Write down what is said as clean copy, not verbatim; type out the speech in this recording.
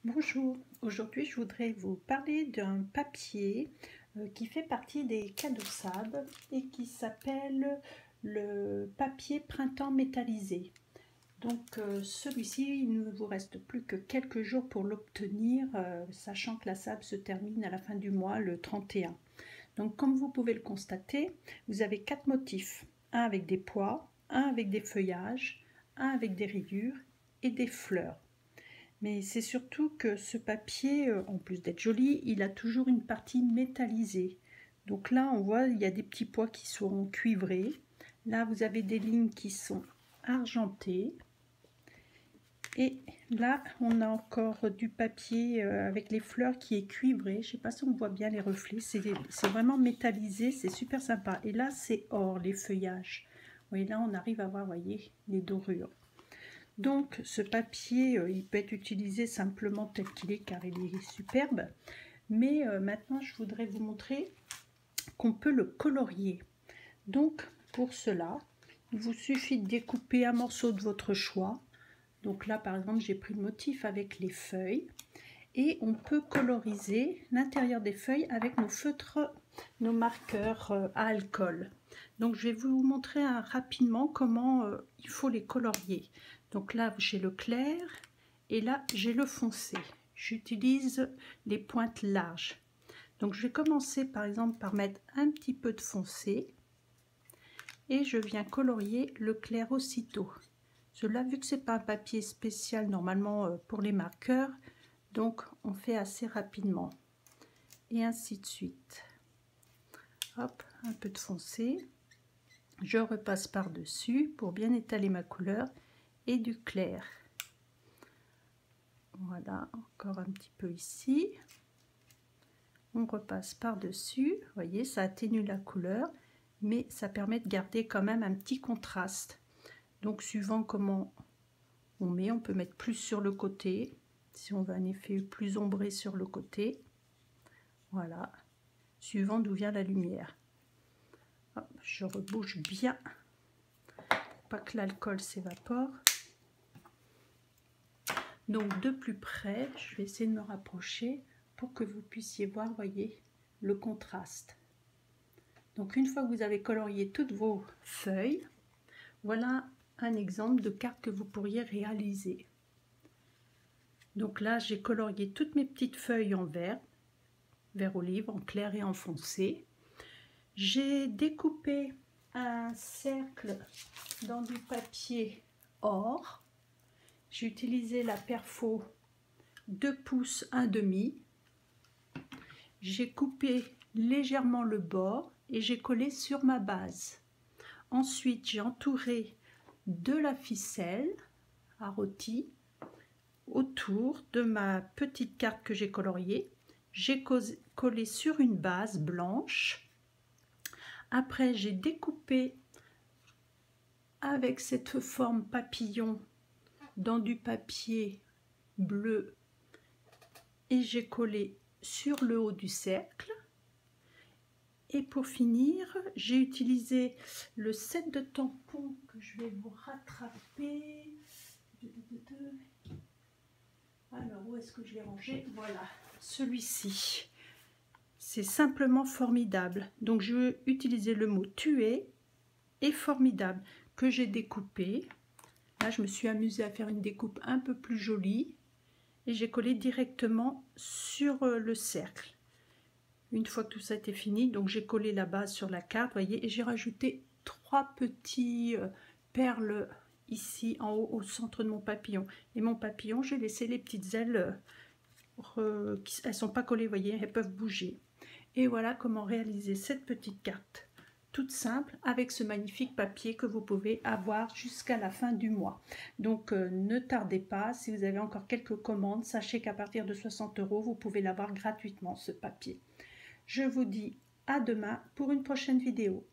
Bonjour, aujourd'hui je voudrais vous parler d'un papier qui fait partie des cadeaussades et qui s'appelle le papier printemps métallisé. Donc celui-ci, il ne vous reste plus que quelques jours pour l'obtenir, sachant que la sable se termine à la fin du mois, le 31. Donc comme vous pouvez le constater, vous avez 4 motifs, un avec des pois, un avec des feuillages, un avec des rayures et des fleurs. Mais c'est surtout que ce papier, en plus d'être joli, il a toujours une partie métallisée. Donc là, on voit, il y a des petits pois qui sont cuivrés. Là, vous avez des lignes qui sont argentées. Et là, on a encore du papier avec les fleurs qui est cuivré. Je ne sais pas si on voit bien les reflets. C'est vraiment métallisé, c'est super sympa. Et là, c'est or, les feuillages. Oui, là, on arrive à voir, voyez, les dorures. Donc ce papier, il peut être utilisé simplement tel qu'il est car il est superbe. Mais maintenant, je voudrais vous montrer qu'on peut le colorier. Donc pour cela, il vous suffit de découper un morceau de votre choix. Donc là, par exemple, j'ai pris le motif avec les feuilles. Et on peut coloriser l'intérieur des feuilles avec nos feutres, nos marqueurs à alcool. Donc je vais vous montrer rapidement comment il faut les colorier. Donc là j'ai le clair et là j'ai le foncé. J'utilise les pointes larges. Donc je vais commencer par exemple par mettre un petit peu de foncé et je viens colorier le clair aussitôt. Cela, vu que c'est pas un papier spécial normalement pour les marqueurs, donc on fait assez rapidement et ainsi de suite. Hop, un peu de foncé, je repasse par dessus pour bien étaler ma couleur et du clair. Voilà, encore un petit peu ici, on repasse par dessus. Vous voyez, ça atténue la couleur mais ça permet de garder quand même un petit contraste. Donc suivant comment on met, on peut mettre plus sur le côté si on veut un effet plus ombré sur le côté. Voilà, suivant d'où vient la lumière. Hop, je rebouche bien pour pas que l'alcool s'évapore. Donc de plus près, je vais essayer de me rapprocher pour que vous puissiez voir, voyez, le contraste. Donc une fois que vous avez colorié toutes vos feuilles, voilà un exemple de carte que vous pourriez réaliser. Donc là, j'ai colorié toutes mes petites feuilles en vert olive, en clair et en foncé. J'ai découpé un cercle dans du papier or. J'ai utilisé la perfo 2 pouces 1/2. J'ai coupé légèrement le bord et j'ai collé sur ma base. Ensuite, j'ai entouré de la ficelle à rôti autour de ma petite carte que j'ai coloriée. J'ai collé sur une base blanche. Après, j'ai découpé avec cette forme papillon dans du papier bleu et j'ai collé sur le haut du cercle. Et pour finir, j'ai utilisé le set de tampons que je vais vous rattraper. Alors, où est-ce que je l'ai rangé? Voilà, celui-ci. C'est simplement formidable. Donc, je vais utiliser le mot tuer et formidable que j'ai découpé. Là, je me suis amusée à faire une découpe un peu plus jolie et j'ai collé directement sur le cercle. Une fois que tout ça était fini, donc j'ai collé la base sur la carte, voyez, et j'ai rajouté 3 petits perles ici en haut au centre de mon papillon. Et mon papillon, j'ai laissé les petites ailes, elles sont pas collées, voyez, elles peuvent bouger. Et voilà comment réaliser cette petite carte toute simple avec ce magnifique papier que vous pouvez avoir jusqu'à la fin du mois. Donc ne tardez pas, si vous avez encore quelques commandes, sachez qu'à partir de 60 €, vous pouvez l'avoir gratuitement ce papier. Je vous dis à demain pour une prochaine vidéo.